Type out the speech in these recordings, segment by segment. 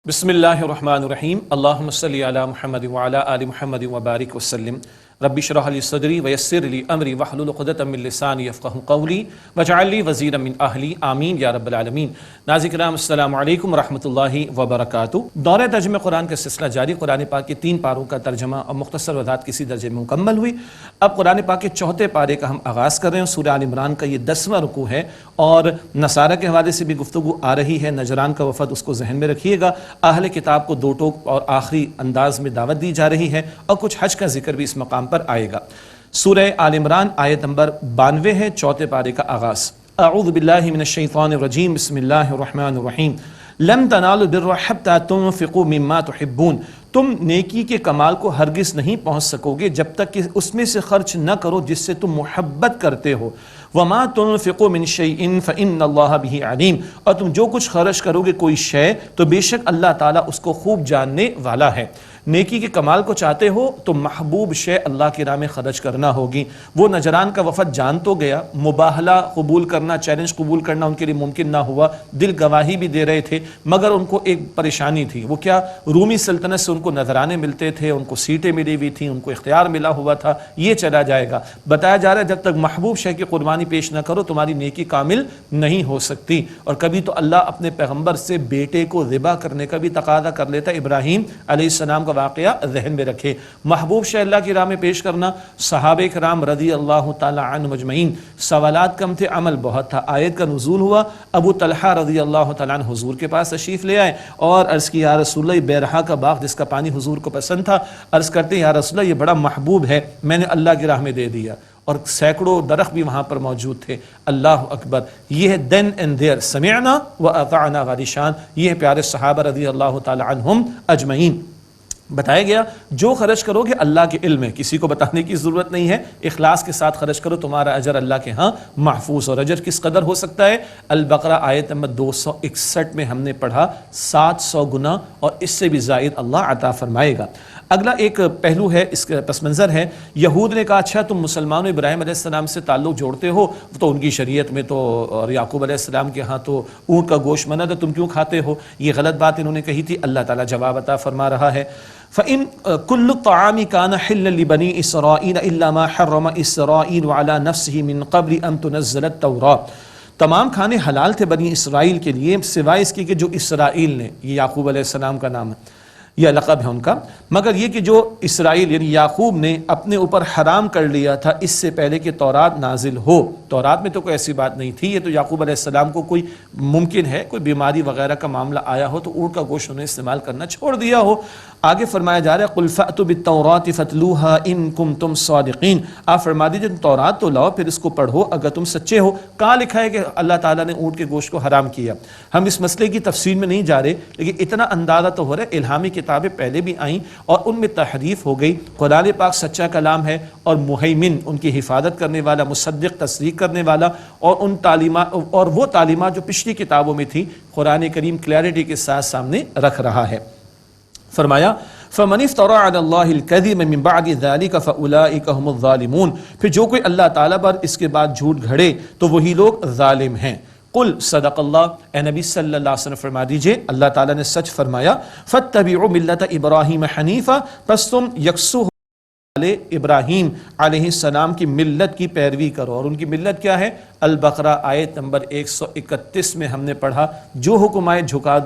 بسم اللہ الرحمن الرحیم اللہم صلی علی محمد وعلی آل محمد وبارک وسلم رب اشرح لی صدری ویسر لی امری واحلل عقدۃ من لسانی یفقہوا قولی واجعل لی وزیرا من اہلی آمین یا رب العالمین۔ ناظرین کرام السلام علیکم ورحمۃ اللہ وبرکاتہ۔ دورہ ترجمہ قرآن کا سلسلہ جاری، قرآن پاک کے 3 پاروں کا ترجمہ اور مختصر وضاحت کسی درجے میں مکمل ہوئی۔ اب قرآن پاک کے 4 پارے کا ہم آغاز کر رہے ہیں۔ سورہ آل عمران کا یہ 10واں رکوع ہے اور نصارہ کے حوالے سے بھی گفتگو آ رہی ہے۔ نجران کا وفد، اس کو ذہن میں رکھیے گا۔ اہل کتاب کو 2 ٹوک اور آخری انداز میں دعوت دی جا رہی ہے اور کچھ حج کا ذکر بھی اس مقام پر آئے گا۔ سورہ آل عمران آیت نمبر 92 ہے، 4 پارے کا آغاز۔ اعوذ باللہ من الشیطان الرجیم، بسم اللہ الرحمن الرحیم۔ لن تنالوا البر حتی تنفقوا مما تحبون، تم نیکی کے کمال کو ہرگز نہیں پہنچ سکو گے جب تک کہ اس میں سے خرچ نہ کرو جس سے تم محبت کرتے ہو۔ وما تنفقوا من شیء فإن اللہ بہ علیم، اور تم جو کچھ خرچ کرو گے کوئی شے تو بے شک اللہ تعالیٰ اس کو خوب جاننے والا ہے۔ نیکی کے کمال کو چاہتے ہو تو محبوب شے اللہ کی راہ میں خرچ کرنا ہوگی۔ وہ نجران کا وفد جان تو گیا، مباہلہ قبول کرنا، چیلنج قبول کرنا ان کے لیے ممکن نہ ہوا، دل گواہی بھی دے رہے تھے، مگر ان کو ایک پریشانی تھی۔ وہ کیا؟ رومی سلطنت سے ان کو نذرانے ملتے تھے، ان کو سیٹیں ملی ہوئی تھیں، ان کو اختیار ملا ہوا تھا، یہ چلا جائے گا۔ بتایا جا رہا ہے جب تک محبوب شے کی قربانی پیش نہ کرو تمہاری نیکی کامل نہیں ہو سکتی۔ اور کبھی تو اللہ اپنے پیغمبر سے بیٹے کو ذبح کرنے کا بھی تقاضا کر لیتا۔ ابراہیم علیہ السلام کا واقعہ ذہن میں رکھے۔ محبوب شے اللہ کی راہ میں پیش کرنا۔ صحابہ کرام رضی اللہ تعالی عنہم اجمعین، سوالات کم تھے، عمل بہت تھا۔ آیت کا نزول ہوا، ابو طلحہ رضی اللہ تعالیٰ عنہ حضور کے پاس تشریف لے آئے اور عرض کی یا رسول اللہ، بیرہا کا باغ جس کا پانی حضور کو پسند تھا، عرض کرتے یا رسول اللہ یہ بڑا محبوب ہے، میں نے اللہ کی راہ میں دے دیا، اور سینکڑوں درخت بھی وہاں پر موجود تھے۔ اللہ اکبر! یہ ہے دین اینڈ دیر، سمعنا و اطعنا والی شان، یہ ہے پیارے صحابہ رضی اللہ تعالی عنہم اجمعین۔ بتایا گیا جو خرچ کرو گے اللہ کے علم ہے، کسی کو بتانے کی ضرورت نہیں ہے، اخلاص کے ساتھ خرچ کرو، تمہارا اجر اللہ کے ہاں محفوظ۔ اور اجر کس قدر ہو سکتا ہے؟ البقرہ آیت نمبر 261 میں ہم نے پڑھا 700 گنا اور اس سے بھی زائد اللہ عطا فرمائے گا۔ اگلا ایک پہلو ہے، اس کا پس منظر ہے، یہود نے کہا اچھا تم مسلمانوں ابراہیم علیہ السلام سے تعلق جوڑتے ہو تو ان کی شریعت میں تو، اور یعقوب علیہ السلام کے ہاں تو اونٹ کا گوشت منع ہے، تم کیوں کھاتے ہو؟ یہ غلط بات انہوں نے کہی تھی۔ اللہ تعالیٰ جواب عطا فرما رہا ہے، فَإِن كُلُّ الطَّعَامِ كَانَ حِلًّا لِبَنِي إِسْرَائِيلَ إِلَّا مَا حَرَّمَ إِسْرَائِيلُ عَلَى نَفْسِهِ مِن قَبْلِ أَن تُنَزَّلَ التَّوْرَاۃ، تمام کھانے حلال تھے بنی اسرائیل کے لیے سوائے اس کے کہ جو اسرائیل نے، یہ یعقوب علیہ السلام کا نام ہے، یہ لقب ہے ان کا، مگر یہ کہ جو اسرائیل یعنی یعقوب نے اپنے اوپر حرام کر لیا تھا اس سے پہلے کہ تورات نازل ہو۔ تورات میں تو کوئی ایسی بات نہیں تھی، یہ تو یعقوب علیہ السلام کو کوئی ممکن ہے کوئی بیماری وغیرہ کا معاملہ آیا ہو تو اونٹ کا گوشت انہیں استعمال کرنا چھوڑ دیا ہو۔ آگے فرمایا جا رہا ہے قُلْ فَأْتُوا بِالتَّوْرَاةِ فَاتْلُوهَا إِن كُنتُمْ صَادِقِينَ، آپ فرما دیجئے تورات تو لاؤ پھر اس کو پڑھو اگر تم سچے ہو۔ کہاں لکھا ہے کہ اللہ تعالیٰ نے اونٹ کے گوشت کو حرام کیا؟ ہم اس مسئلے کی تفصیل میں نہیں جا رہے، لیکن اتنا اندازہ تو ہو رہا ہے الہامی کتابیں پہلے بھی آئیں اور ان میں تحریف ہو گئی۔ قرآن پاک سچا کلام ہے اور مہیمن، ان کی حفاظت کرنے والا، مصدق، تصدیق کرنے والا، اور ان تعلیمات اور وہ تعلیمات جو پچھلی کتابوں میں تھی قرآن کریم کلیئرٹی کے ساتھ سامنے رکھ رہا ہے۔ فرمایا فَمَنِ افْتَرَىٰ عَلَى اللَّهِ الْكَذِبَ مِن بَعْدِ ذَلِكَ فَأُولَٰئِكَ هُمُ الظَّالِمُونَ، پھر جو کوئی اللہ تعالیٰ پر اس کے بعد جھوٹ گھڑے تو وہی لوگ ظالم ہیں۔ قل صدق اللہ، اے نبی صلی اللہ علیہ وسلم فرما دیجئے اللہ تعالیٰ نے سچ فرمایا، فَاتَّبِعُوا مِلَّةَ إِبْرَاهِيمَ حَنِيفًا، پس تم یکسو ابراہیم علیہ السلام کی ملت کی پیروی کرو۔ اور ان کی ملت کیا ہے؟ البقرہ آیت نمبر 131 میں ہم نے پڑھا جو حکم آئے جھکا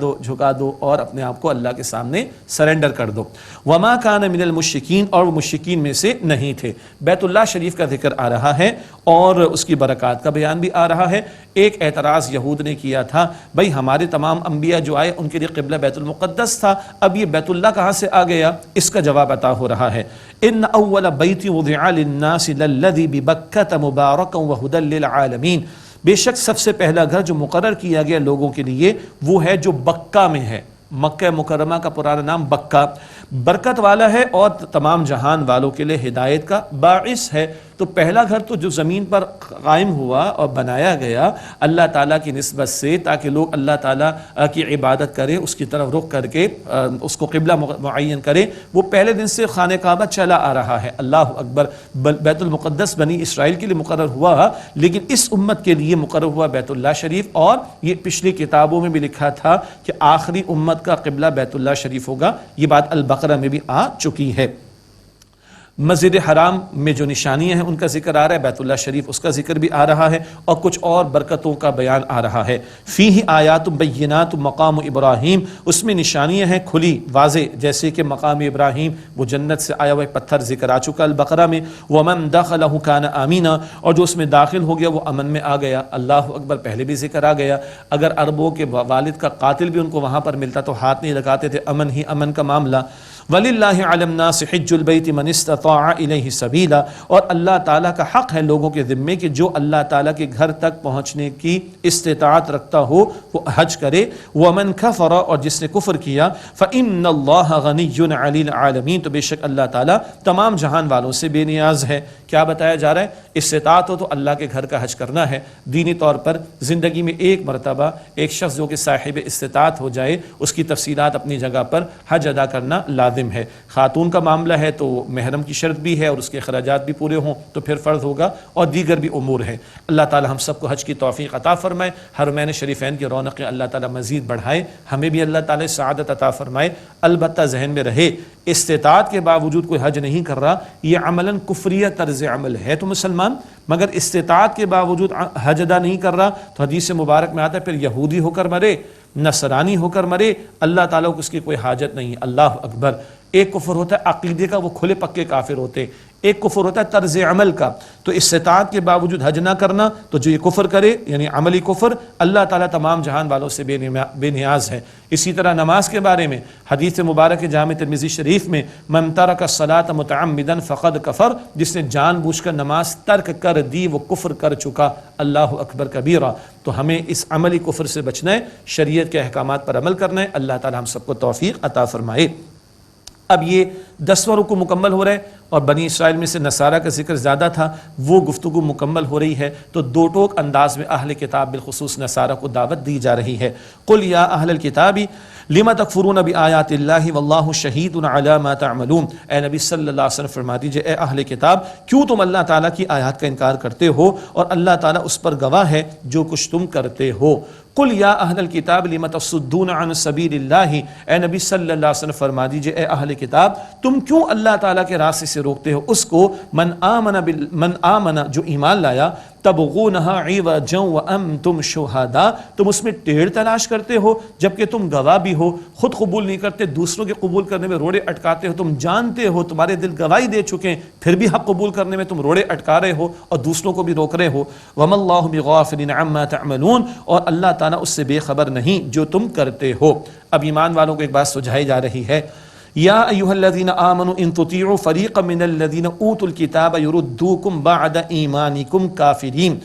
دو اور اپنے آپ کو اللہ کے سامنے سرنڈر کر دو۔ وما کان من المشرکین، اور وہ مشرکین میں سے نہیں تھے۔ بیت اللہ شریف کا ذکر آ رہا ہے اور اس کی برکات کا بیان بھی آ رہا ہے۔ ایک اعتراض یہود نے کیا تھا، بھائی ہمارے تمام انبیاء جو آئے ان کے لیے قبلہ بیت المقدس تھا، اب یہ بیت اللہ کہاں سے آ گیا؟ اس کا جواب عطا ہو رہا ہے، ان اول بیت وضع للناس للذی ببکۃ مبارکا وہدی للعالمین، بے شک سب سے پہلا گھر جو مقرر کیا گیا لوگوں کے لیے وہ ہے جو بکہ میں ہے۔ مکہ مکرمہ کا پرانا نام بکہ، برکت والا ہے اور تمام جہان والوں کے لیے ہدایت کا باعث ہے۔ تو پہلا گھر تو جو زمین پر قائم ہوا اور بنایا گیا اللہ تعالیٰ کی نسبت سے، تاکہ لوگ اللہ تعالیٰ کی عبادت کریں، اس کی طرف رخ کر کے اس کو قبلہ معین کریں، وہ پہلے دن سے خانہ کعبہ چلا آ رہا ہے۔ اللہ اکبر، بیت المقدس بنی اسرائیل کے لیے مقرر ہوا، لیکن اس امت کے لیے مقرر ہوا بیت اللہ شریف، اور یہ پچھلی کتابوں میں بھی لکھا تھا کہ آخری امت کا قبلہ بیت اللہ شریف ہوگا، یہ بات البقرہ میں بھی آ چکی ہے۔ مسجد حرام میں جو نشانیاں ہیں ان کا ذکر آ رہا ہے، بیت اللہ شریف اس کا ذکر بھی آ رہا ہے، اور کچھ اور برکتوں کا بیان آ رہا ہے۔ فیہ آیات بینات مقام ابراہیم، اس میں نشانیاں ہیں کھلی واضح، جیسے کہ مقام ابراہیم وہ جنت سے آیا ہوا پتھر ذکر آ چکا البقرہ میں، ومن دخلہ کان آمینا، اور جو اس میں داخل ہو گیا وہ امن میں آ گیا۔ اللہ اکبر، پہلے بھی ذکر آ گیا، اگر عربوں کے والد کا قاتل بھی ان کو وہاں پر ملتا تو ہاتھ نہیں لگاتے تھے، امن ہی امن کا معاملہ۔ وَلِلَّهِ عَلَى النَّاسِ حِجُّ الْبَيْتِ مَنِ اسْتَطَاعَ إِلَيْهِ سَبِيلًا، اور اللہ تعالیٰ کا حق ہے لوگوں کے ذمے کہ جو اللہ تعالیٰ کے گھر تک پہنچنے کی استطاعت رکھتا ہو وہ حج کرے۔ وَمَنْ كَفَرَ، اور جس نے کفر کیا، فَإِنَّ اللَّهَ غَنِيٌّ عَنِ الْعَالَمِينَ، تو بے شک اللہ تعالیٰ تمام جہان والوں سے بے نیاز ہے۔ کیا بتایا جا رہا ہے؟ استطاعت ہو تو اللہ کے گھر کا حج کرنا ہے۔ دینی طور پر زندگی میں ایک مرتبہ ایک شخص جو کہ صاحب استطاعت ہو جائے، اس کی تفصیلات اپنی جگہ پر حج ادا کرنا لازم ہے۔ خاتون کا معاملہ ہے تو محرم کی شرط بھی ہے اور اس کے اخراجات بھی پورے ہوں تو پھر فرض ہوگا، اور دیگر بھی امور ہیں۔ اللہ تعالی ہم سب کو حج کی توفیق عطا فرمائے، حرمین شریفین کی رونقیں اللہ تعالی مزید بڑھائے، ہمیں بھی اللہ تعالی سعادت عطا فرمائے۔ البتہ ذہن میں رہے، استطاعت کے باوجود کوئی حج نہیں کر رہا، یہ عملاً کفریہ طرز عمل ہے تو مسلمان، مگر استطاعت کے باوجود حج ادا نہیں کر رہا تو حدیث مبارک میں آتا ہے پھر یہودی ہو کر مرے، نصرانی ہو کر مرے، اللہ تعالیٰ کو اس کی کوئی حاجت نہیں۔ اللہ اکبر۔ ایک کفر ہوتا ہے عقیدے کا، وہ کھلے پکے کافر ہوتے، ایک کفر ہوتا ہے طرز عمل کا، تو استطاعت کے باوجود حج نہ کرنا، تو جو یہ کفر کرے یعنی عملی کفر، اللہ تعالیٰ تمام جہان والوں سے بے نیاز ہے۔ اسی طرح نماز کے بارے میں حدیث مبارک جامع ترمذی شریف میں، من ترک الصلاۃ متعمدا فقد کفر، جس نے جان بوجھ کر نماز ترک کر دی وہ کفر کر چکا۔ اللہ اکبر کبیرہ۔ تو ہمیں اس عملی کفر سے بچنا ہے، شریعت کے احکامات پر عمل کرنا ہے۔ اللہ تعالیٰ ہم سب کو توفیق عطا فرمائے۔ اب یہ 10واں رکوع مکمل ہو رہا ہے، اور بنی اسرائیل میں سے نصارہ کا ذکر زیادہ تھا، وہ گفتگو مکمل ہو رہی ہے، تو دو ٹوک انداز میں اہل کتاب بالخصوص نصارہ کو دعوت دی جا رہی ہے۔ قل یا اہل الکتاب لم تکفرون بآیات اللہ واللہ شہید علی ما تعملون، اے نبی صلی اللہ علیہ وسلم فرما دیجئے، اے اہل کتاب کیوں تم اللہ تعالیٰ کی آیات کا انکار کرتے ہو اور اللہ تعالیٰ اس پر گواہ ہے جو کچھ تم کرتے ہو۔ قل یا اہل الکتاب لم تصدون عن سبیل اللہ، اے نبی صلی اللہ علیہ وسلم فرما دیجئے، اے اہل کتاب تم کیوں اللہ تعالیٰ کے راستے سے روکتے ہو اس کو، من آمن جو ایمان لایا، تبغونہا عوجا وانتم شہداء، تم اس میں ٹیڑھ تلاش کرتے ہو جبکہ تم گواہ بھی ہو، خود قبول نہیں کرتے، دوسروں کے قبول کرنے میں روڑے اٹکاتے ہو، تم جانتے ہو تمہارے دل گواہی دے چکے ہیں پھر بھی حق قبول کرنے میں تم روڑے اٹکا رہے ہو اور دوسروں کو بھی روک رہے ہو۔ وما اللہ بغافل عما تعملون، اور اللہ تعالیٰ اس سے بے خبر نہیں جو تم کرتے ہو۔ اب ایمان والوں کو ایک بات سجھائی جا رہی ہے، یا ایھا الذین آمنوا ان تطیعوا فریقا من الذین اوتوا الکتاب یردوکم بعد ایمانکم کافرین،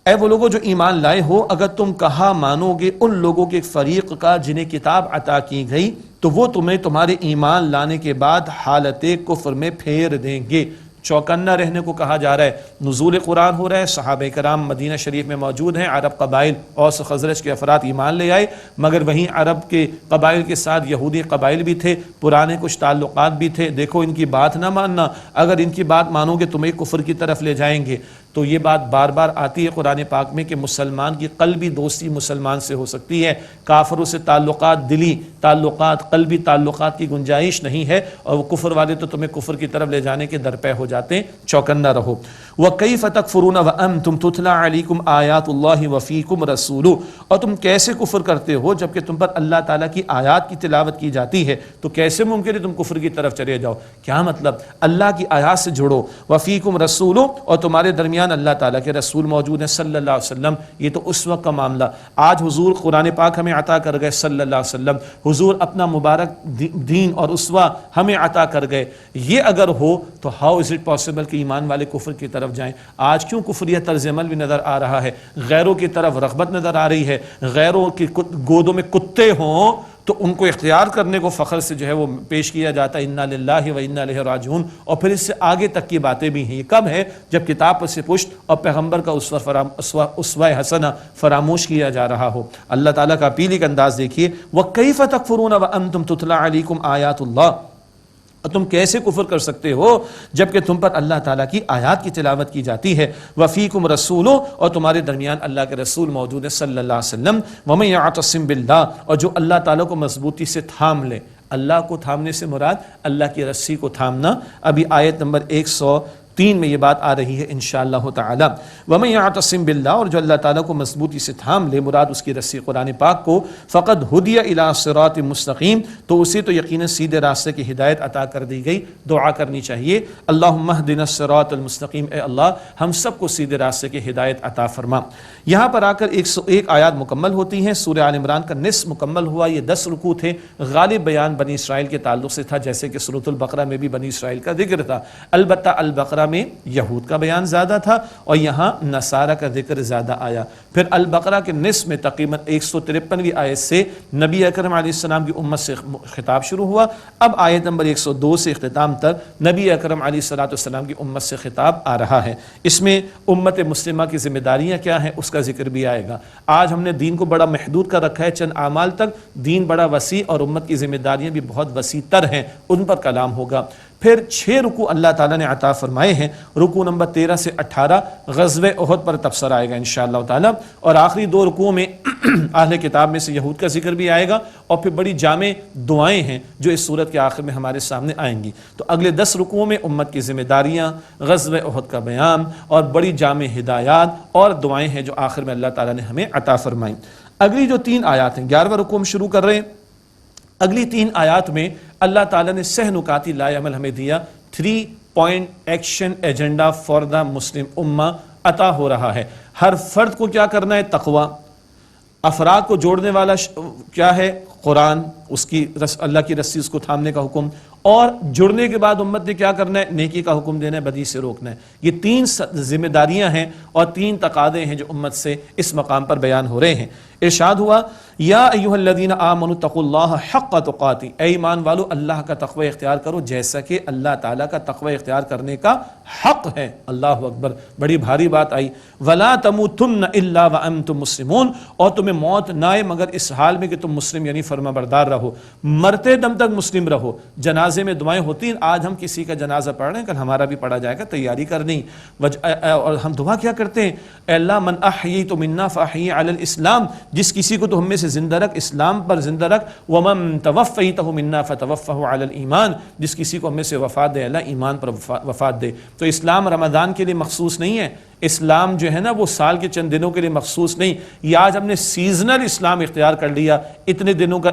اے وہ لوگوں جو ایمان لائے ہو، اگر تم کہا مانو گے ان لوگوں کے ایک فریق کا جنہیں کتاب عطا کی گئی تو وہ تمہیں تمہارے ایمان لانے کے بعد حالت کفر میں پھیر دیں گے۔ چوکنا رہنے کو کہا جا رہا ہے۔ نزول قرآن ہو رہا ہے، صحابہ کرام مدینہ شریف میں موجود ہیں، عرب قبائل اوس و خزرج کے افراد ایمان لے آئے، مگر وہیں عرب کے قبائل کے ساتھ یہودی قبائل بھی تھے، پرانے کچھ تعلقات بھی تھے۔ دیکھو ان کی بات نہ ماننا، اگر ان کی بات مانو گے تمہیں کفر کی طرف لے جائیں گے۔ تو یہ بات بار بار آتی ہے قرآن پاک میں کہ مسلمان کی قلبی دوستی مسلمان سے ہو سکتی ہے، کافروں سے تعلقات، دلی تعلقات، قلبی تعلقات کی گنجائش نہیں ہے، اور وہ کفر والے تو تمہیں کفر کی طرف لے جانے کے درپے ہو جاتے ہیں۔ چوکنا رہو۔ وَكَيْفَ تَكْفُرُونَ وَأَنْتُمْ تُتْلَى عَلَيْكُمْ آيَاتُ اللَّهِ وَفِيكُمْ رَسُولُهُ، اور تم کیسے کفر کرتے ہو جبکہ تم پر اللہ تعالیٰ کی آیات کی تلاوت کی جاتی ہے، تو کیسے ممکن ہے تم کفر کی طرف چلے جاؤ؟ کیا مطلب؟ اللہ کی آیات سے جڑو۔ وَفِيكُمْ رَسُولُهُ، اور تمہارے درمیان اللہ تعالیٰ کے رسول موجود ہیں صلی اللہ علیہ وسلم۔ یہ تو اس وقت کا معاملہ، آج حضور قرآن پاک ہمیں عطا کر گئے صلی اللہ علیہ وسلم، حضور اپنا مبارک دین اور اسوہ ہمیں عطا کر گئے۔ یہ اگر ہو تو ہاؤ از اٹ پاسبل کہ ایمان والے کفر کی طرف جائیں؟ آج کیوں کفریہ طرز عمل بھی نظر آ رہا ہے، غیروں کی طرف رغبت نظر آ رہی ہے، غیروں کی گودوں میں کتے ہوں تو ان کو اختیار کرنے کو فخر سے جو ہے وہ پیش کیا جاتا ہے انا للہ و انا الیہ راجعون، اور پھر اس سے آگے تک کی باتیں بھی ہیں۔ یہ کب ہے؟ جب کتاب پر سے پشت اور پیغمبر کا اسوہ حسنہ فراموش کیا جا رہا ہو۔ اللہ تعالیٰ کا اپیل کا انداز دیکھیے، وَكَيْفَ تَكْفُرُونَ وَأَنْتُمْ تُتْلَى عَلَيْكُمْ آيَاتُ اللَّهِ، اور تم کیسے کفر کر سکتے ہو جبکہ تم پر اللہ تعالیٰ کی آیات کی تلاوت کی جاتی ہے۔ وَفِيكُمْ رَسُولُ، اور تمہارے درمیان اللہ کے رسول موجود ہے صلی اللہ علیہ وسلم۔ وَمَن يَعْتَصِم بِاللَّهِ، اور جو اللہ تعالیٰ کو مضبوطی سے تھام لے۔ اللہ کو تھامنے سے مراد اللہ کی رسی کو تھامنا۔ ابھی آیت نمبر 103 میں یہ بات آ رہی ہے انشاءاللہ تعالی۔ وَمَن يَعْتَصِم بِاللَّهِ، اور جو اللہ تعالیٰ کو مضبوطی سے تھام لے، مراد اس کی رسی قرآن پاک کو، فقد ہدی الی صراط مستقیم، تو اسے تو یقیناً سیدھے راستے کی ہدایت عطا کر دی گئی۔ دعا کرنی چاہیے، اللہم اہدنا الصراط المستقیم، اے اللہ ہم سب کو سیدھے راستے کی ہدایت عطا فرما۔ یہاں پر آ کر 101 آیات مکمل ہوتی ہیں۔ سورہ آل عمران کا نصف مکمل ہوا۔ یہ 10 رکوع تھے۔ غالب بیان بنی اسرائیل کے تعلق سے تھا، جیسے کہ سورۃ البقرہ میں بھی بنی اسرائیل کا ذکر تھا، البتہ البقرہ میں یہود کا بیان زیادہ تھا اور یہاں نصارہ کا ذکر زیادہ آیا۔ پھر البقرہ کے نصف میں تقریباً 153ویں آیت سے نبی اکرم علیہ السلام کی امت سے خطاب شروع ہوا۔ اب آیت نمبر 102 سے اختتام تک نبی اکرم علیہ السلام کی امت سے خطاب آ رہا ہے۔ اس میں امت مسلمہ کی ذمہ داریاں کیا ہیں اس کا ذکر بھی آئے گا۔ آج ہم نے دین کو بڑا محدود کر رکھا ہے چند اعمال تک، دین بڑا وسیع اور امت کی ذمہ داریاں بھی بہت وسیع تر ہیں، ان پر کلام ہوگا۔ پھر 6 رکوع اللہ تعالیٰ نے عطا فرمائے ہیں۔ رکوع نمبر 13 سے 18 غزوہ احد پر تبصرہ آئے گا انشاءاللہ تعالیٰ، اور آخری 2 رکوعوں میں اہل کتاب میں سے یہود کا ذکر بھی آئے گا، اور پھر بڑی جامع دعائیں ہیں جو اس صورت کے آخر میں ہمارے سامنے آئیں گی۔ تو اگلے 10 رکوعوں میں امت کی ذمہ داریاں، غزوہ احد کا بیان اور بڑی جامع ہدایات اور دعائیں ہیں جو آخر میں اللہ تعالیٰ نے ہمیں عطا فرمائیں۔ اگلی جو 3 آیات ہیں، 11واں رکوع ہم شروع کر رہے ہیں۔ اگلی 3 آیات میں اللہ تعالیٰ نے سہ نکاتی لائے عمل ہمیں دیا، 3 point action agenda for the Muslim امہ عطا ہو رہا ہے۔ ہر فرد کو کیا کرنا ہے؟ تقوی۔ افراد کو جوڑنے والا کیا ہے؟ قرآن، اس کی اللہ کی رسی اس کو تھامنے کا حکم، اور جڑنے کے بعد امت نے کیا کرنا ہے؟ نیکی کا حکم دینا ہے، بدی سے روکنا ہے۔ یہ 3 ذمہ داریاں ہیں اور 3 تقاضے ہیں جو امت سے اس مقام پر بیان ہو رہے ہیں۔ ارشاد ہوا، یا ایھا الذین آمنوا اتقوا اللہ حق تقاتہ، اے ایمان والو اللہ کا تقوی اختیار کرو جیسا کہ اللہ تعالیٰ کا تقوی اختیار کرنے کا حق ہے۔ اللہ اکبر، بڑی بھاری بات آئی۔ ولا تموتن الا وانتم مسلمون، اور تمہیں موت نہ آئے مگر اس حال میں کہ تم مسلم یعنی فرما بردار رہو، مرتے دم تک مسلم رہو۔ جنازے میں دعائیں ہوتی ہیں، آج ہم کسی کا جنازہ پڑھ رہے ہیں، کل ہمارا بھی پڑھا جائے گا، تیاری کرنی۔ اور ہم دعا کیا کرتے ہیں؟ اے اللہ من احییت منا فاحیی علی الاسلام، جس کسی کو تو ہم میں سے زندہ رکھ، اسلام پر زندہ رکھ۔ ومن توفیتہ منا فتوفہ علی الایمان، جس کسی کو ہم میں سے وفات دے اللہ ایمان پر وفات دے۔ تو اسلام رمضان کے لیے مخصوص نہیں ہے، اسلام جو ہے نا وہ سال کے چند دنوں کے لیے مخصوص نہیں۔ یہ آج ہم نے سیزنل اسلام اختیار کر لیا، اتنے دنوں کا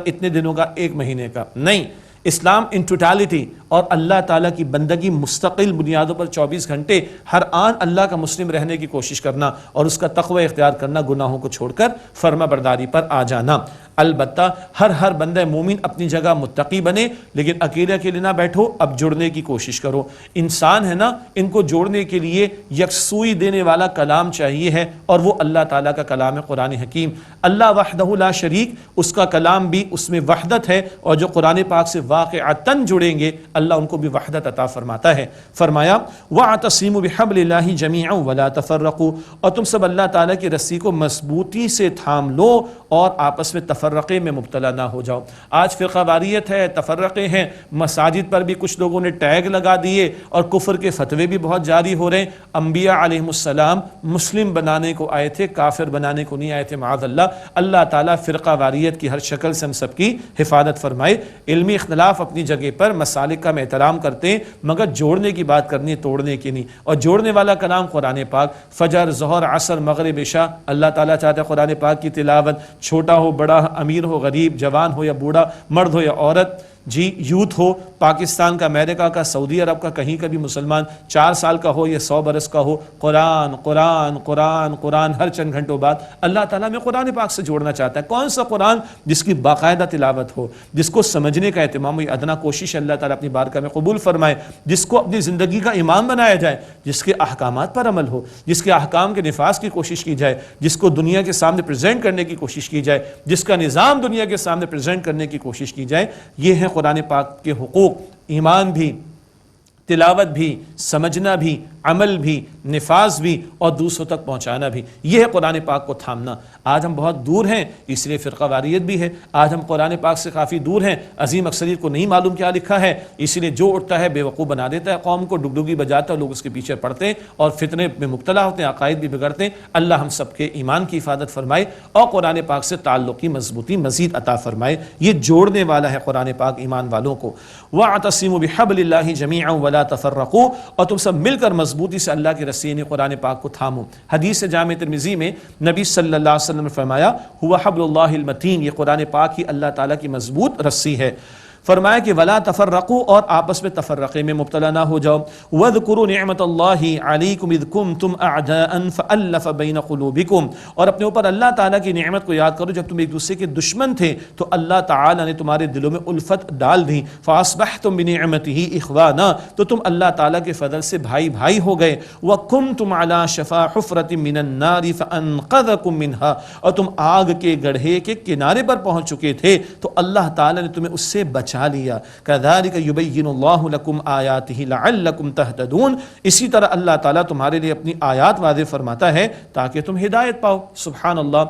1 مہینے کا نہیں۔ اسلام ان ٹوٹالٹی اور اللہ تعالیٰ کی بندگی مستقل بنیادوں پر 24 گھنٹے ہر آن اللہ کا مسلم رہنے کی کوشش کرنا اور اس کا تقوی اختیار کرنا، گناہوں کو چھوڑ کر فرما برداری پر آ جانا۔ البتہ ہر بندہ مومن اپنی جگہ متقی بنے، لیکن اکیلے اکیلے نہ بیٹھو، اب جڑنے کی کوشش کرو۔ انسان ہے نا، ان کو جوڑنے کے لیے یکسوئی دینے والا کلام چاہیے ہے، اور وہ اللہ تعالیٰ کا کلام ہے قرآن حکیم۔ اللہ وحدہ لا شریک، اس کا کلام بھی اس میں وحدت ہے، اور جو قرآن پاک سے واقعتاً جڑیں گے اللہ ان کو بھی وحدت عطا فرماتا ہے۔ فرمایا وَاعْتَصِمُوا بِحَبْلِ اللَّهِ جَمِيعًا وَلَا تَفَرَّقُوا، اور تم سب اللہ تعالیٰ کی رسی کو مضبوطی سے تھام لو اور آپس میں تفرقے میں مبتلا نہ ہو جاؤ۔ آج فرقہ واریت ہے، تفرقے ہیں، مساجد پر بھی کچھ لوگوں نے ٹیگ لگا دیے اور کفر کے فتوے بھی بہت جاری ہو رہے ہیں۔ انبیاء علیہ السلام مسلم بنانے کو آئے تھے، کافر بنانے کو نہیں آئے تھے، معاذ اللہ۔ اللہ تعالیٰ فرقہ واریت کی ہر شکل سے ہم سب کی حفاظت فرمائے۔ علمی اختلاف اپنی جگہ پر، مسالک کا ہم احترام کرتے ہیں، مگر جوڑنے کی بات کرنی ہے، توڑنے کی نہیں۔ اور جوڑنے والا کلام قرآن پاک، فجر، ظہر، عصر، مغرب، عشاء، اللہ تعالیٰ چاہتا ہے قرآن پاک کی تلاوت، چھوٹا ہو بڑا، امیر ہو غریب، جوان ہو یا بوڑھا، مرد ہو یا عورت، جی یوتھ ہو پاکستان کا، امریکہ کا، سعودی عرب کا، کہیں کا بھی مسلمان 4 سال کا ہو یا 100 برس کا ہو، قرآن قرآن قرآن قرآن ہر چند گھنٹوں بعد اللہ تعالیٰ میں قرآن پاک سے جوڑنا چاہتا ہے۔ کون سا قرآن؟ جس کی باقاعدہ تلاوت ہو، جس کو سمجھنے کا اہتمام ہو، ادنا کوشش اللہ تعالیٰ اپنی بارگاہ میں قبول فرمائے، جس کو اپنی زندگی کا امام بنایا جائے، جس کے احکامات پر عمل ہو، جس کے احکام کے نفاذ کی کوشش کی جائے، جس کو دنیا کے سامنے پریزنٹ کرنے کی کوشش کی جائے، جس کا نظام دنیا کے سامنے پریزنٹ کرنے کی کوشش کی جائے۔ یہ ہے قرآن پاک کے حقوق، ایمان بھی، تلاوت بھی، سمجھنا بھی، عمل بھی، نفاذ بھی، اور دوسروں تک پہنچانا بھی۔ یہ ہے قرآن پاک کو تھامنا۔ آج ہم بہت دور ہیں، اس لیے فرقہ واریت بھی ہے۔ آج ہم قرآن پاک سے کافی دور ہیں، عظیم اکثریت کو نہیں معلوم کیا لکھا ہے، اس لیے جو اٹھتا ہے بیوقوف بنا دیتا ہے قوم کو، ڈگڈگی بجاتا ہے، لوگ اس کے پیچھے پڑتے ہیں اور فتنے میں مبتلا ہوتے ہیں، عقائد بھی بگڑتے ہیں۔ اللہ ہم سب کے ایمان کی حفاظت فرمائے اور قرآن پاک سے تعلق کی مضبوطی مزید عطا فرمائے۔ یہ جوڑنے والا ہے قرآن پاک ایمان والوں کو۔ وَاعْتَصِمُوا بِحَبْلِ اللَّهِ جَمِيعًا وَلَا تَفَرَّقُوا، اور تم سب مل کر مضبوطی سے اللہ کی رسی یعنی قرآن پاک کو تھامو۔ حدیث جامع ترمذی میں نبی صلی اللہ علیہ وسلم نے فرمایا ہوا حبل اللہ المتین، یہ قرآن پاک ہی اللہ تعالیٰ کی مضبوط رسی ہے۔ فرمایا کہ ولا تفرقوا، اور آپس میں تفرقے میں مبتلا نہ ہو جاؤ۔ واذکروا نعمت اللہ علیکم اذ کنتم اعداء فالف بین قلوبکم، اور اپنے اوپر اللہ تعالیٰ کی نعمت کو یاد کرو جب تم ایک دوسرے کے دشمن تھے تو اللہ تعالیٰ نے تمہارے دلوں میں الفت ڈال دی۔ فاصبحتم بنعمتہ اخوانا، تو تم اللہ تعالیٰ کے فضل سے بھائی بھائی ہو گئے۔ وکنتم علی شفا حفرۃ من النار فانقذکم منہا، اور تم آگ کے گڑھے کے کنارے پر پہنچ چکے تھے تو اللہ تعالیٰ نے تمہیں اس سے بچا لیا۔ کذالک یبین اللہ لکم آیاتہ لعلکم تہتدون، اسی طرح اللہ تعالیٰ تمہارے لیے اپنی آیات واضح فرماتا ہے تاکہ تم ہدایت پاؤ۔ سبحان اللہ،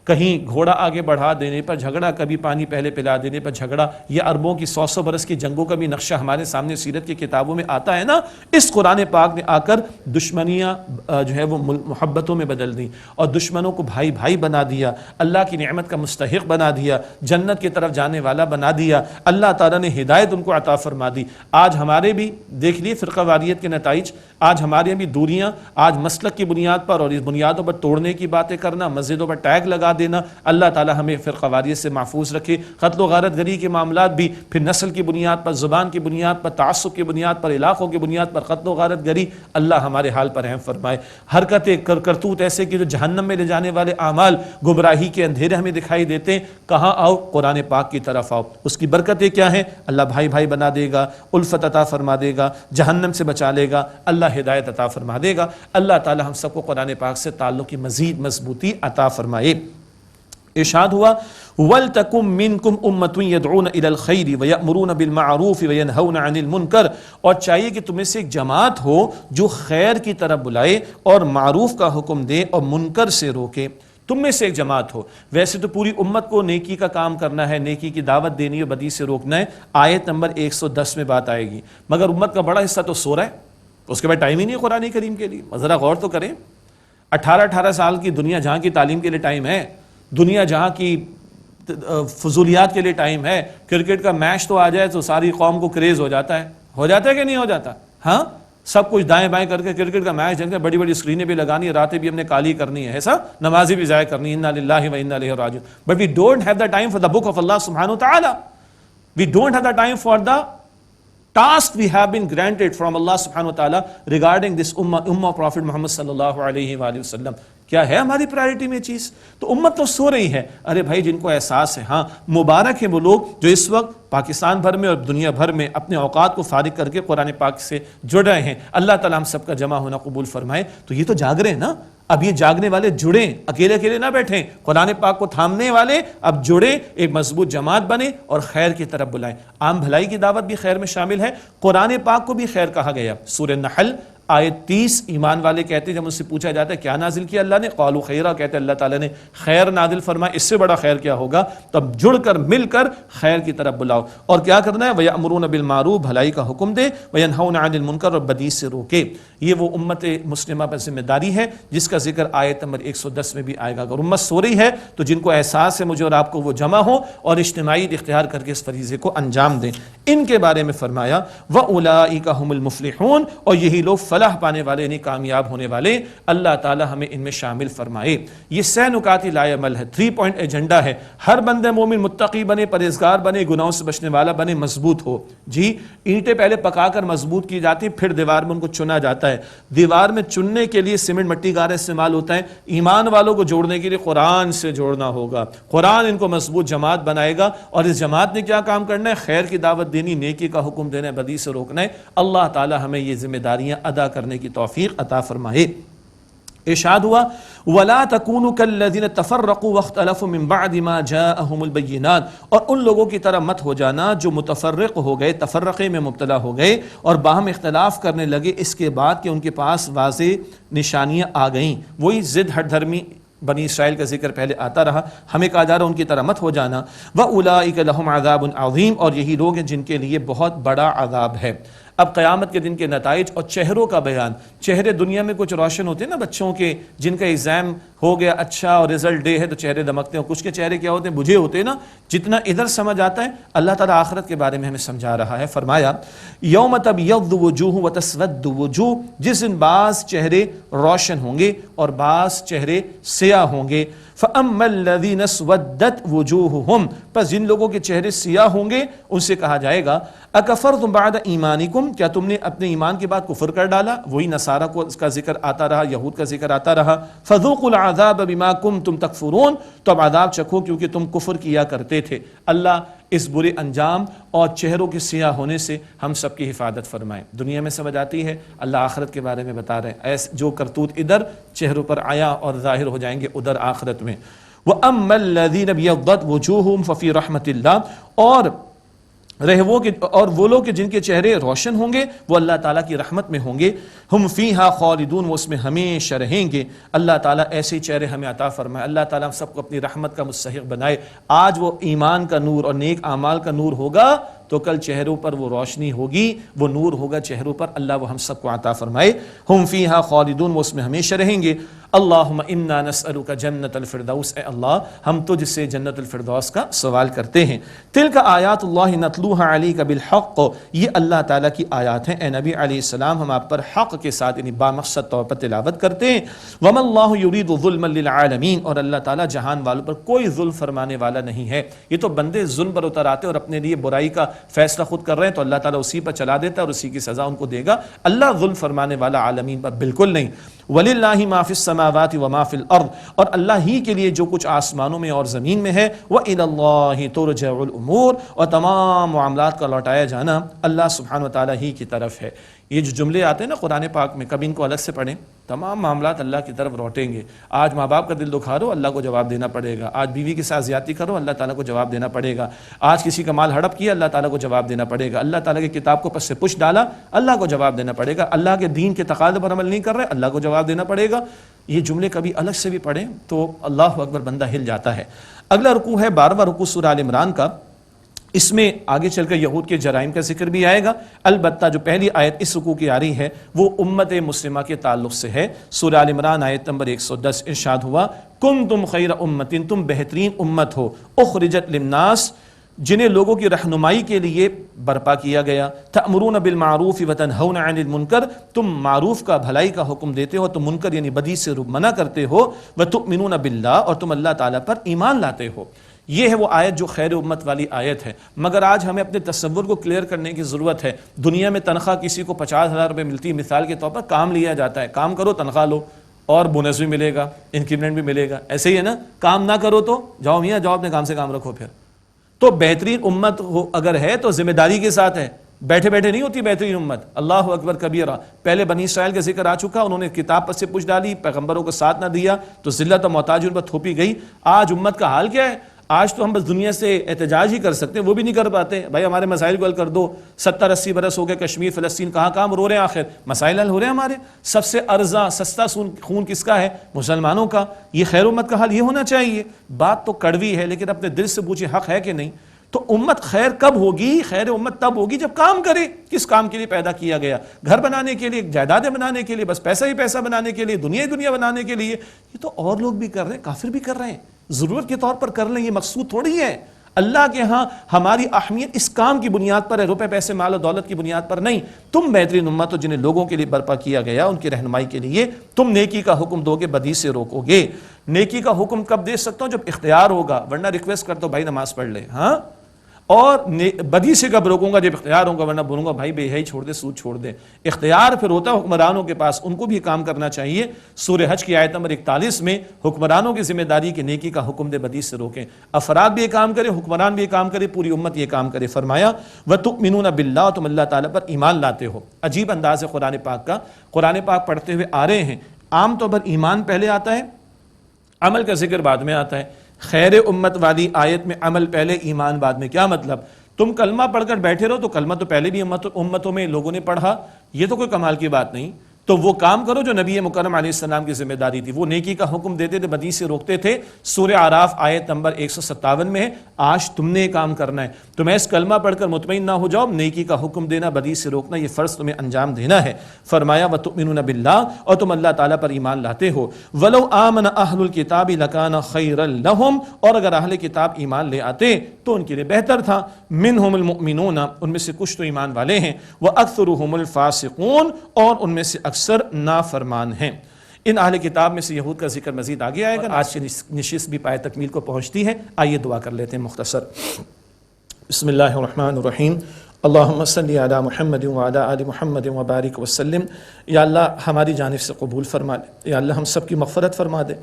کہیں گھوڑا آگے بڑھا دینے پر جھگڑا، کبھی پانی پہلے پلا دینے پر جھگڑا، یہ عربوں کی 100 برس کی جنگوں کا بھی نقشہ ہمارے سامنے سیرت کی کتابوں میں آتا ہے نا۔ اس قرآن پاک نے آ کر دشمنیاں جو ہے وہ محبتوں میں بدل دی اور دشمنوں کو بھائی بھائی بنا دیا، اللہ کی نعمت کا مستحق بنا دیا، جنت کی طرف جانے والا بنا دیا۔ اللہ تعالیٰ نے ہدایت ان کو عطا فرما دی۔ آج ہمارے بھی دیکھ لیے فرقہ واریت کے نتائج، آج ہمارے بھی دوریاں، آج مسلک کی بنیاد پر اور اس بنیادوں پر توڑنے کی باتیں کرنا، مسجدوں پر ٹیگ لگا دینا۔ اللہ تعالی ہمیں فرقہ واریت سے محفوظ رکھے۔ قتل و غارت گری کے معاملات بھی پھر نسل کی بنیاد پر، زبان کی بنیاد پر، تعصب کی بنیاد پر، علاقوں کی بنیاد پر قتل و غارت گری، اللہ ہمارے حال پر رحم فرمائے۔ حرکتیں کرتوت ایسے کہ جو جہنم میں لے جانے والے اعمال، گمراہی کے اندھیرے ہمیں دکھائی دیتے ہیں، کہاں آؤ؟ قرآن پاک کی طرف آؤ۔ اس کی برکتیں کیا ہیں؟ اللہ بھائی بھائی بنا دے گا، الفت عطا فرما دے گا، جہنم سے بچا لے گا، اللہ ہدایت عطا فرما دے گا۔ اللہ تعالی ہم سب کو قرآن پاک سے تعلق کی مزید مضبوطی عطا فرمائے۔ ارشاد ہوا وَلْتَكُمْ مِنْكُمْ أُمَّةٌ يَدْعُونَ إِلَى الْخَيْرِ وَيَأْمُرُونَ بِالْمَعْرُوفِ وَيَنْهَوْنَ عَنِ الْمُنْكَرِ، اور چاہیے کہ تمہیں سے ایک جماعت ہو جو خیر کی طرف بلائے اور معروف کا حکم دے اور منکر سے روکے۔ تم میں سے ایک جماعت ہو۔ ویسے تو پوری امت کو نیکی کا کام کرنا ہے، نیکی کی دعوت دینی ہے، بدی سے روکنا ہے، آیت نمبر 110 میں بات آئے گی، مگر امت کا بڑا حصہ تو سو رہا ہے، اس کے بعد ٹائم ہی نہیں ہے قرآن کریم کے لیے۔ ذرا غور تو کریں، 18 سال کی دنیا جہاں کی تعلیم کے لیے ٹائم ہے، دنیا جہاں کی فضولیات کے لیے ٹائم ہے، کرکٹ کا میچ تو آ جائے تو ساری قوم کو کریز ہو جاتا ہے کہ نہیں ہو جاتا؟ ہاں، سب کچھ دائیں بائیں کر کے کرکٹ کا میچ دیکھتے ہیں، بڑی بڑی اسکرینیں بھی لگانی ہے، راتیں بھی ہم نے کالی کرنی ہے، ایسا نمازیں بھی ضائع کرنی ہے، انا للہ و انا الیہ راجعون، but we don't have the time for the book of اللہ سبحانہ وتعالی، we don't have the time for the task we have been granted from Allah subhanahu wa ta'ala regarding this ummah Prophet Muhammad sallallahu alayhi wa sallam۔ کیا ہے ہماری priority میں چیز؟ تو امت تو سو رہی ہے۔ ارے بھائی، جن کو احساس ہے، ہاں مبارک ہے وہ لوگ جو اس وقت پاکستان بھر میں اور دنیا بھر میں اپنے اوقات کو فارغ کر کے قرآن پاک سے جڑ رہے ہیں۔ اللہ تعالیٰ ہم سب کا جمع ہونا قبول فرمائے۔ تو یہ تو جاگ رہے ہیں نا، اب یہ جاگنے والے جڑیں، اکیلے اکیلے نہ بیٹھیں، قرآن پاک کو تھامنے والے اب جڑیں، ایک مضبوط جماعت بنے اور خیر کی طرف بلائیں۔ عام بھلائی کی دعوت بھی خیر میں شامل ہے، قرآن پاک کو بھی خیر کہا گیا۔ سورہ نحل آیت 30، ایمان والے کہتے ہیں جب ان سے پوچھا جاتا ہے کیا نازل کیا اللہ نے، قالوا خیرا، کہتے ہیں اللہ تعالیٰ نے خیر نازل فرمایا، اس سے بڑا خیر کیا ہوگا؟ تب جڑ کر مل کر خیر کی طرف بلاؤ، اور کیا کرنا ہے؟ وَيَأْمُرُونَ بِالْمَعْرُوفِ، بھلائی کا حکم دے، وَيَنْهَوْنَ عَنِ الْمُنْكَرِ، اور بدی سے روکے۔ یہ وہ امت مسلمہ پر ذمہ داری ہے جس کا ذکر آیت نمبر 110 میں بھی آئے گا۔ اگر امت سو رہی ہے تو جن کو احساس ہے مجھے اور آپ کو، وہ جمع ہو اور اجتماعی اختیار کر کے اس فریضے کو انجام دیں۔ ان کے بارے میں فرمایا وَأُولَئِكَ هُمُ الْمُفْلِحُونَ، اور یہی لوگ فلاح پانے والے یعنی کامیاب ہونے والے، اللہ تعالی ہمیں ان میں شامل فرمائے۔ یہ 6 نکات لائے عمل ہے، 3 پوائنٹ ایجنڈا ہے۔ ہر بندہ مومن متقی بنے، پرہیزگار بنے، گناہوں سے بچنے والا بنے، مضبوط ہو۔ جی اینٹیں پہلے پکا کر مضبوط کی جاتی، پھر دیوار میں ان کو چنا جاتا ہے۔ دیوار میں چننے کے لیے سیمنٹ مٹی گارا استعمال ہوتا ہے، ایمان والوں کو جوڑنے کے لیے قرآن سے جوڑنا ہوگا۔ قرآن ان کو مضبوط جماعت بنائے گا، اور اس جماعت نے کیا کام کرنا ہے؟ خیر کی دعوت دینی، نیکی کا حکم دینا ہے، بدی سے روکنا ہے۔ اللہ تعالی ہمیں یہ ذمہ داریاں ادا کرنے کی توفیق عطا فرمائے۔ ارشاد ہوا وَلَا تَكُونُوا كَالَّذِينَ تَفَرَّقُوا وَاخْتَلَفُوا مِن بَعْدِ مَا جَاءَهُمُ الْبَيِّنَاتُ، اور ان لوگوں کی طرح مت ہو جانا جو متفرق ہو گئے، تفرقے میں مبتلا ہو گئے اور باہم اختلاف کرنے لگے اس کے بعد کہ ان کے پاس واضح نشانیاں آ گئیں۔ وہی ضد ہٹ دھرمی بنی اسرائیل کا ذکر پہلے آتا رہا، ہمیں کہا جا رہا ان کی طرح مت ہو جانا۔ وَأُولَٰئِكَ لَهُمْ عَذَابٌ عَظِيمٌ، اور یہی لوگ ہیں جن کے لیے بہت بڑا عذاب ہے۔ اب قیامت کے دن کے نتائج اور چہروں کا بیان۔ چہرے دنیا میں کچھ روشن ہوتے ہیں نا بچوں کے، جن کا ایگزام ہو گیا اچھا اور رزلٹ ڈے ہے تو چہرے دمکتے ہیں، کچھ کے چہرے کیا ہوتے ہیں؟ بجھے ہوتے ہیں نا۔ جتنا ادھر سمجھ آتا ہے اللہ تعالیٰ آخرت کے بارے میں ہمیں سمجھا رہا ہے۔ فرمایا یوم تبیض وجوہ وتسود وجوہ، جس دن بعض چہرے روشن ہوں گے اور بعض چہرے سیاہ ہوں گے۔ فَأَمَّا الَّذِينَ اسْوَدَّتْ وُجُوهُهُمْ، پس جن لوگوں کے چہرے سیاہ ہوں گے ان سے کہا جائے گا اَكَفَرْتُمْ بَعْدَ ایمانکم، کیا تم نے اپنے ایمان کے بعد کفر کر ڈالا؟ وہی نصارہ کو اس کا ذکر آتا رہا، یہود کا ذکر آتا رہا۔ فَذُوقُوا الْعَذَابَ بِمَا كُنتُمْ تَكْفُرُونَ، تو اب عذاب چکھو کیونکہ تم کفر کیا کرتے تھے۔ اللہ اس برے انجام اور چہروں کے سیاہ ہونے سے ہم سب کی حفاظت فرمائے۔ دنیا میں سمجھ آتی ہے، اللہ آخرت کے بارے میں بتا رہے ہیں، ایسے جو کرتوت ادھر چہروں پر آیا اور ظاہر ہو جائیں گے ادھر آخرت میں۔ وَأَمَّا الَّذِينَ ابْيَضَّتْ وُجُوهُهُمْ فَفِي رَحْمَةِ اللَّهِ، اور وہ لوگ جن کے چہرے روشن ہوں گے وہ اللہ تعالیٰ کی رحمت میں ہوں گے۔ ہم فیہا خالدون، وہ اس میں ہمیشہ رہیں گے۔ اللہ تعالیٰ ایسے چہرے ہمیں عطا فرمائے، اللہ تعالیٰ ہم سب کو اپنی رحمت کا مستحق بنائے۔ آج وہ ایمان کا نور اور نیک اعمال کا نور ہوگا تو کل چہروں پر وہ روشنی ہوگی، وہ نور ہوگا چہروں پر، اللہ وہ ہم سب کو عطا فرمائے۔ ہم فیہا خالدون، وہ اس میں ہمیشہ رہیں گے۔ اللہم انا نسألک جنت الفردوس، اے اللہ ہم تجھ سے جنت الفردوس کا سوال کرتے ہیں۔ تلک آیات اللہ نتلوها علیک بالحق، یہ اللہ تعالیٰ کی آیات ہیں اے نبی علیہ السلام، ہم آپ پر حق کے ساتھ یعنی بامقصد طور پر تلاوت کرتے ہیں۔ وما اللہ یرید ظلما للعالمین، اور اللہ تعالیٰ جہان والوں پر کوئی ظلم فرمانے والا نہیں ہے۔ یہ تو بندے ظلم پر اتر آتے اور اپنے لیے برائی کا فیصلہ خود کر رہے ہیں تو اللہ تعالیٰ اسی پر چلا دیتا ہے اور اسی کی سزا ان کو دے گا۔ اللہ ظلم فرمانے والا عالمین پر بالکل نہیں۔ وَلِلَّهِ مَا فِي السَّمَاوَاتِ وَمَا فِي الْأَرْضِ، اور اللہ ہی کے لیے جو کچھ آسمانوں میں اور زمین میں ہے۔ وَإِلَى اللَّهِ تُرْجَعُ الْأُمُورُ، اور تمام معاملات کا لوٹایا جانا اللہ سبحانہ وتعالیٰ ہی کی طرف ہے۔ یہ جو جملے آتے ہیں نا قرآن پاک میں، کبھی ان کو الگ سے پڑھیں، تمام معاملات اللہ کی طرف لوٹیں گے۔ آج ماں باپ کا دل دکھا رہو، اللہ کو جواب دینا پڑے گا۔ آج بیوی کے ساتھ زیادتی کرو، اللہ تعالیٰ کو جواب دینا پڑے گا۔ آج کسی کا مال ہڑپ کیا، اللہ تعالیٰ کو جواب دینا پڑے گا۔ اللہ تعالیٰ کی کتاب کو پس سے پش ڈالا، اللہ کو جواب دینا پڑے گا۔ اللہ کے دین کے تقاضے پر عمل نہیں کر رہے، اللہ کو جواب دینا پڑے گا۔ یہ جملے کبھی الگ سے بھی پڑھیں تو اللہ اکبر بندہ ہل جاتا ہے۔ اگلا رکوع ہے 12واں رکوع سورہ آل عمران کا۔ اس میں آگے چل کر یہود کے جرائم کا ذکر بھی آئے گا، البتہ جو پہلی آیت اس رکوع کی آ رہی ہے وہ امت مسلمہ کے تعلق سے ہے۔ سورہ آل عمران آیت نمبر 110 ارشاد ہوا کنتم خیر امت، تم بہترین امت ہو، اخرجت للناس، جنہیں لوگوں کی رہنمائی کے لیے برپا کیا گیا۔ تأمرون بالمعروف وتنہون عن المنکر، تم معروف کا بھلائی کا حکم دیتے ہو، تم منکر یعنی بدی سے منع کرتے ہو۔ وتؤمنون باللہ، اور تم اللہ تعالیٰ پر ایمان لاتے ہو۔ یہ ہے وہ آیت جو خیر امت والی آیت ہے۔ مگر آج ہمیں اپنے تصور کو کلیئر کرنے کی ضرورت ہے۔ دنیا میں تنخواہ کسی کو 50,000 روپے ملتی ہے، مثال کے طور پر کام لیا جاتا ہے، کام کرو تنخواہ لو اور بونس بھی ملے گا، انکریمنٹ بھی ملے گا، ایسے ہی ہے نا۔ کام نہ کرو تو جاؤ میاں جاؤ اپنے کام سے کام رکھو۔ پھر تو بہترین امت اگر ہے تو ذمہ داری کے ساتھ ہے، بیٹھے بیٹھے نہیں ہوتی بہترین امت۔ اللہ اکبر کبیرہ۔ پہلے بنی اسرائیل کا ذکر آ چکا، انہوں نے کتاب پر سے پوچھ ڈالی، پیغمبروں کو ساتھ نہ دیا تو ذلت و محتاجی ان پر تھوپی گئی۔ آج امت کا حال کیا ہے؟ آج تو ہم بس دنیا سے احتجاج ہی کر سکتے ہیں، وہ بھی نہیں کر پاتے۔ بھائی ہمارے مسائل کو حل کر دو، 70-80 برس ہو گئے کشمیر فلسطین کہاں کام رو رہے ہیں، آخر مسائل حل ہو رہے ہیں ہمارے۔ سب سے ارزاں سستا خون کس کا ہے؟ مسلمانوں کا۔ یہ خیر امت کا حال یہ ہونا چاہیے۔ بات تو کڑوی ہے لیکن اپنے دل سے پوچھے حق ہے کہ نہیں؟ تو امت خیر کب ہوگی؟ خیر امت تب ہوگی جب کام کرے۔ کس کام کے لیے پیدا کیا گیا؟ گھر بنانے کے لیے، جائیدادیں بنانے کے لیے، بس پیسہ ہی پیسہ بنانے کے لیے، دنیا ہی دنیا بنانے کے لیے؟ یہ تو اور لوگ بھی کر رہے ہیں، کافر بھی کر رہے ہیں، ضرورت کے طور پر کر لیں، یہ مقصود تھوڑی ہے۔ اللہ کے ہاں ہماری اہمیت اس کام کی بنیاد پر ہے، روپے پیسے مال و دولت کی بنیاد پر نہیں۔ تم بہترین امت ہو جنہیں لوگوں کے لیے برپا کیا گیا، ان کی رہنمائی کے لیے تم نیکی کا حکم دو گے، بدی سے روکو گے۔ نیکی کا حکم کب دے سکتا ہوں؟ جب اختیار ہوگا، ورنہ ریکویسٹ کرتا ہوں بھائی نماز پڑھ لے، ہاں۔ اور بدی سے کب روکوں گا؟ جب اختیار ہوگا، ورنہ بولوں گا بھائی بے حیائی چھوڑ دے، سود چھوڑ دے۔ اختیار پھر ہوتا ہے حکمرانوں کے پاس، ان کو بھی کام کرنا چاہیے۔ سورہ حج کی آیت نمبر 41 میں حکمرانوں کی ذمہ داری کہ نیکی کا حکم دے، بدی سے روکیں۔ افراد بھی یہ کام کرے، حکمران بھی یہ کام کرے، پوری امت یہ کام کرے۔ فرمایا وَتُؤْمِنُونَ بِاللَّهِ، تم اللہ تعالیٰ پر ایمان لاتے ہو۔ عجیب انداز ہے قرآن پاک کا، قرآن پاک پڑھتے ہوئے آ رہے ہیں، عام طور پر ایمان پہلے آتا ہے، عمل کا ذکر بعد میں آتا ہے۔ خیر امت والی آیت میں عمل پہلے ایمان بعد میں، کیا مطلب؟ تم کلمہ پڑھ کر بیٹھے رہو تو کلمہ تو پہلے بھی امتوں میں لوگوں نے پڑھا، یہ تو کوئی کمال کی بات نہیں۔ تو وہ کام کرو جو نبی مکرم علیہ السلام کی ذمہ داری تھی، وہ نیکی کا حکم دیتے تھے، بدی سے روکتے تھے۔ سورہ اعراف آیت نمبر 157 میں ہے، آج تم نے یہ کام کرنا ہے، تم اس کلمہ پڑھ کر مطمئن نہ ہو جاؤ، نیکی کا حکم دینا، بدی سے روکنا، یہ فرض تمہیں انجام دینا ہے۔ فرمایا وَتُؤْمِنُونَ بِاللَّهِ، اور تم اللہ تعالیٰ پر ایمان لاتے ہو۔ وَلَوْ آمَنَ أَهْلُ الْكِتَابِ لَكَانَ خَيْرًا لَهُمْ، اور اگر اہل کتاب ایمان لے آتے تو ان کے لیے بہتر تھا۔ مِنْهُمُ الْمُؤْمِنُونَ، ان میں سے کچھ تو ایمان والے ہیں، وَأَكْثَرُهُمُ الْفَاسِقُونَ، اور ان میں سے اکثر نافرمان ہیں۔ ان اہل کتاب میں سے یہود کا ذکر مزید آگے آئے گا، آج کی نشست بھی پائے تکمیل کو پہنچتی ہے۔ آئیے دعا کر لیتے ہیں مختصر۔ بسم اللہ الرحمن الرحیم، اللہم صلی علی محمد وعلی آل محمد وبارک وسلم۔ یا اللہ ہماری جانب سے قبول فرما لے، یا اللہ ہم سب کی مغفرت فرما دے،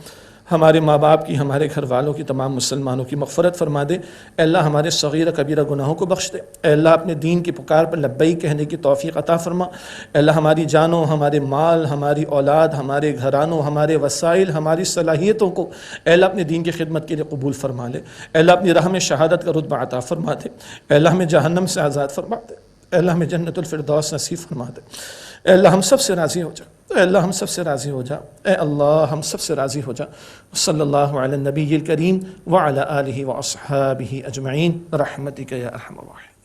ہمارے ماں باپ کی، ہمارے گھر والوں کی، تمام مسلمانوں کی مغفرت فرما دے۔ اے اللہ ہمارے صغیرہ کبیرہ گناہوں کو بخش دے۔ اے اللہ اپنے دین کی پکار پر لبیک کہنے کی توفیق عطا فرما۔ اے اللہ ہماری جانوں، ہمارے مال، ہماری اولاد، ہمارے گھرانوں، ہمارے وسائل، ہماری صلاحیتوں کو اے اللہ اپنے دین کی خدمت کے لیے قبول فرما لے۔ اے اللہ اپنی راہ میں شہادت کا رتبہ عطا فرما دے۔ اے اللہ ہمیں جہنم سے آزاد فرما دے۔ اے اللہ ہمیں جنت الفردوس نصیب فرما دے۔ اے اللہ ہم سب سے راضی ہو جا، اے اللہ ہم سب سے راضی ہو جا، اے اللہ ہم سب سے راضی ہو جا۔ صلی اللہ علی النبی الکریم وعلی آلہ واصحابہ اجمعین برحمتک یا ارحم الراحمین۔